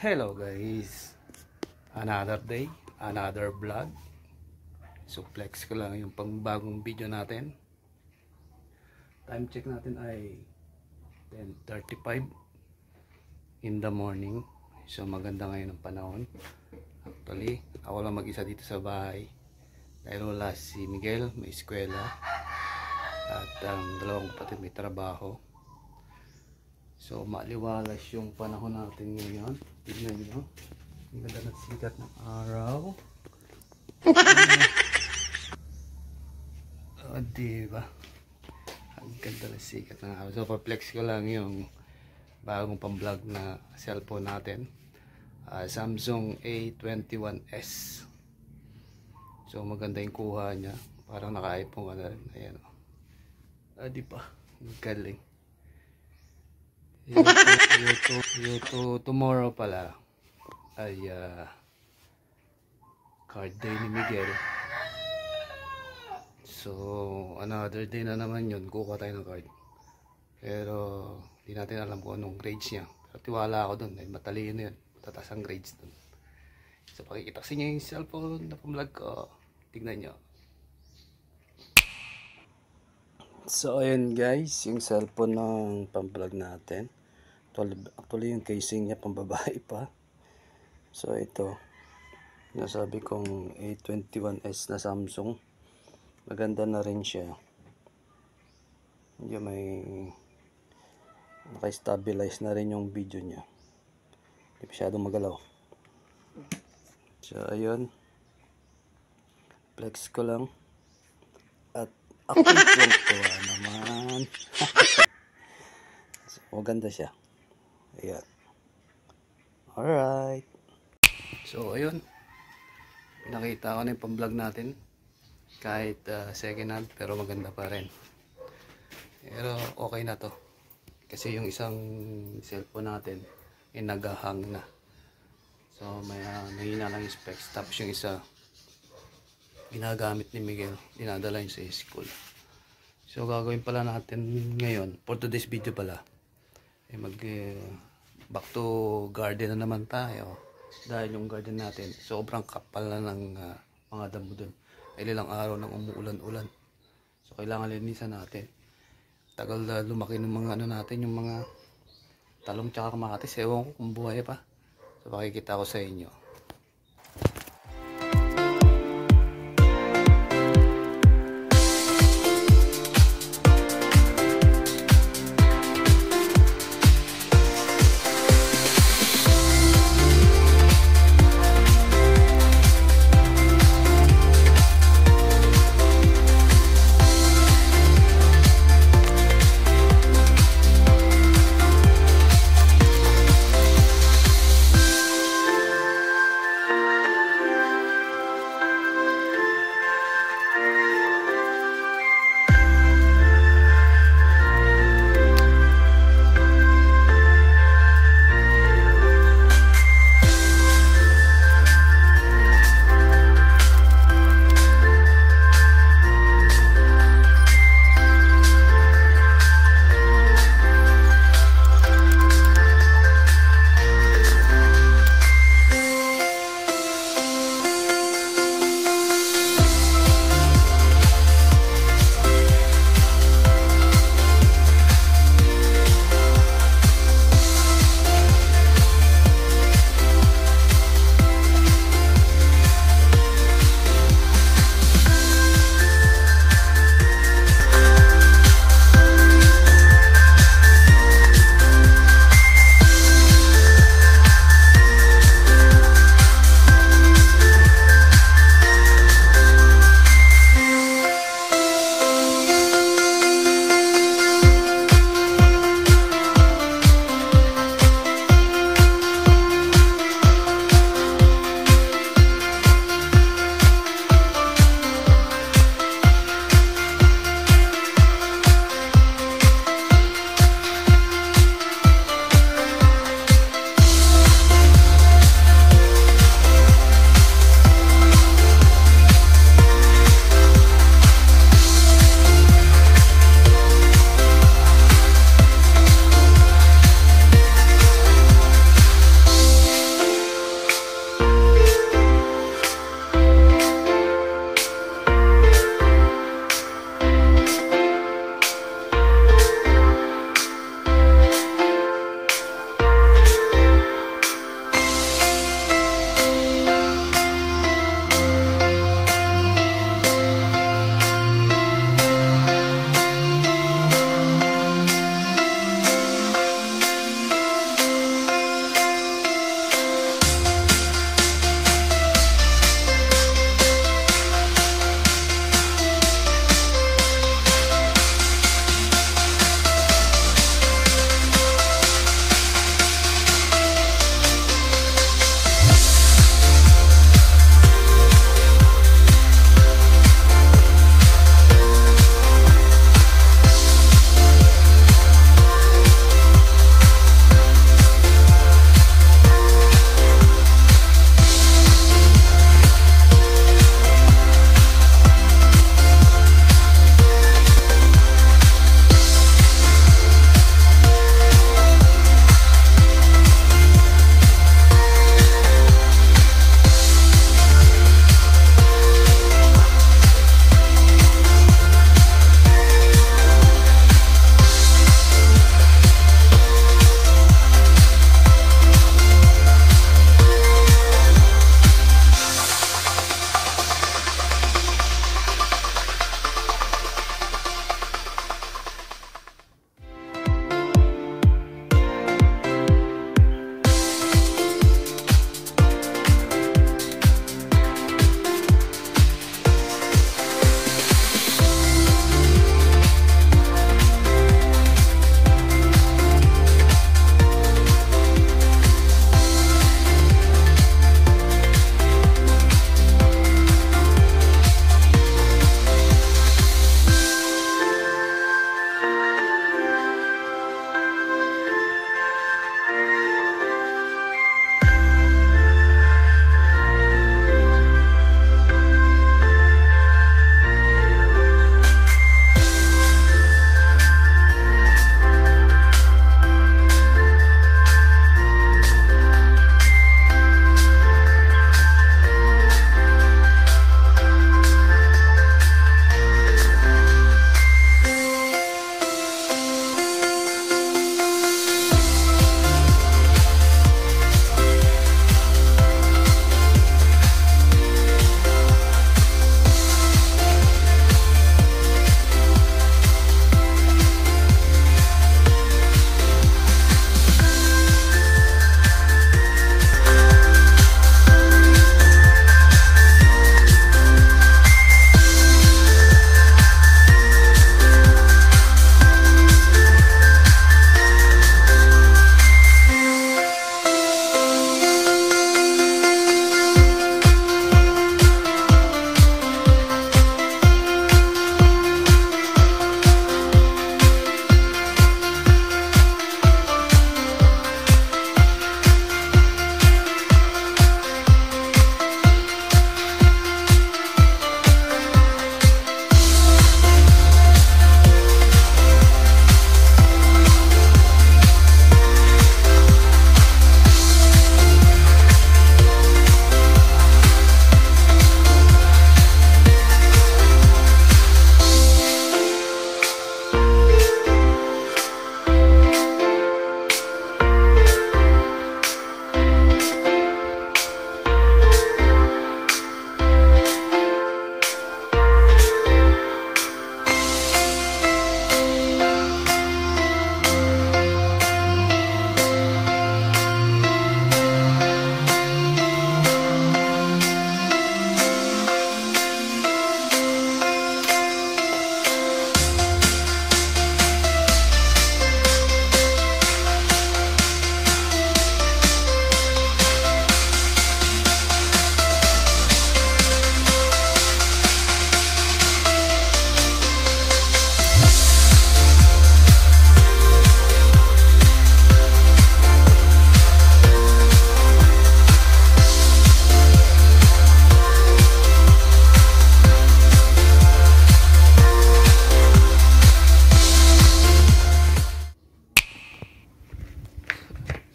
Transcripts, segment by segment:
Hello guys, another day, another vlog. So flex ko lang yung pangbagong video natin. Time check natin ay 10:35 in the morning. So maganda ngayon ang panahon. Actually, ako lang mag-isa dito sa bahay dahil wala si Miguel, may eskwela, at ang dalawang kapatid may trabaho. So maliwalas yung panahon natin ngayon. Tignan nyo, ang ganda ng sikat ng araw. Diba? Ang ganda ng sikat ng araw. So pa-flex ko lang yung bagong pang-vlog na cellphone natin, Samsung A21s. So maganda yung kuha niya, parang naka-iPhone ka na rin. Ayan, diba? Ang galing. YouTube tomorrow pala ay card day ni Miguel. So another day na naman yun, kukuha tayo ng card. Pero hindi natin alam kung anong grades niya. Pero tiwala ako dun, matalino yun, tataas ang grades dun. So pakikita sa inyo yung cellphone na pang-vlog ko. Tignan nyo. So ayun guys, yung cellphone ng pang-vlog natin. Actually yung casing niya pang babae pa. So ito, nasabi kong A21s na Samsung. Maganda na rin siya. Hindi, may naka-stabilize na rin yung video niya. Hindi masyadong magalaw. So ayun, flex ko lang. At ako tuwa naman. So, maganda siya. Ayan. Alright. So ayun, nakita ko na yung pang-vlog natin. Kahit second hand, pero maganda pa rin. Pero okay na to. Kasi yung isang cellphone natin ay nag-hang na. So may mahina lang yung specs. Tapos yung isa ginagamit ni Miguel, dinadala yun sa school. So gagawin pala natin ngayon, for today's video pala, back to garden na naman tayo. Dahil yung garden natin sobrang kapal na ng mga damo dun. Ilang araw nang umuulan-ulan. So kailangan linisan natin. Tagal na lumaki ng mga ano natin, yung mga talong tsaka kamatis. Ewan ko kung buhay pa. So makikita ko sa inyo.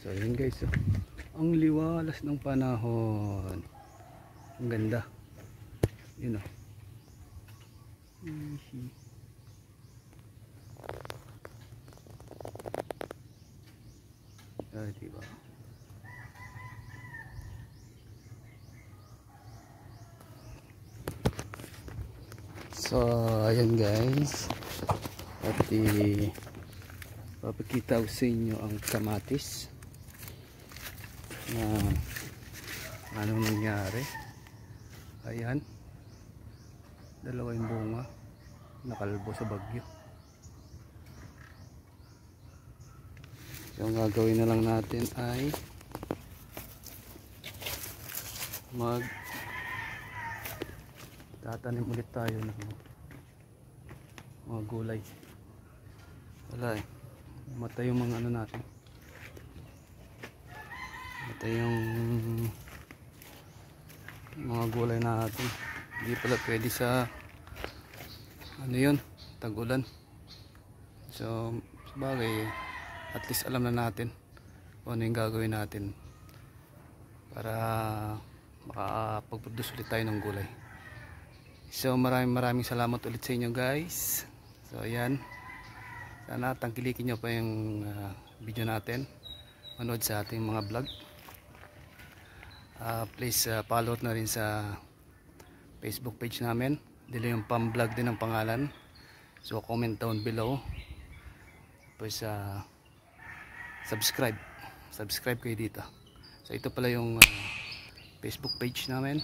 So yun guys, oh. Ang liwalas ng panahon. Ang ganda. Yun oh. Diba? So ayan guys, at papakita ko sa inyo ang kamatis na ano nangyari. Ayan, dalawa yung bunga, nakalbo sa bagyo. So ang gagawin na lang natin ay tatanim ulit tayo ng mga gulay. Wala eh, matay yung mga ano natin, matay yung mga gulay natin. Hindi pala pwede sa ano yun, tag-ulan. So sabagay, at least alam na natin kung ano yung gagawin natin para makapag-produce ulit tayo ng gulay. So maraming salamat ulit sa inyo guys. So ayan, sana tangkilikin nyo pa yung video natin, manood sa ating mga vlog. Please follow na rin sa Facebook page namin, dili yung pam vlog din ang pangalan. So comment down below, pues subscribe kayo dito. So ito pala yung Facebook page namin,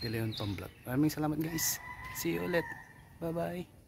dili yung pam vlog. Maraming salamat guys, see you ulit, bye bye.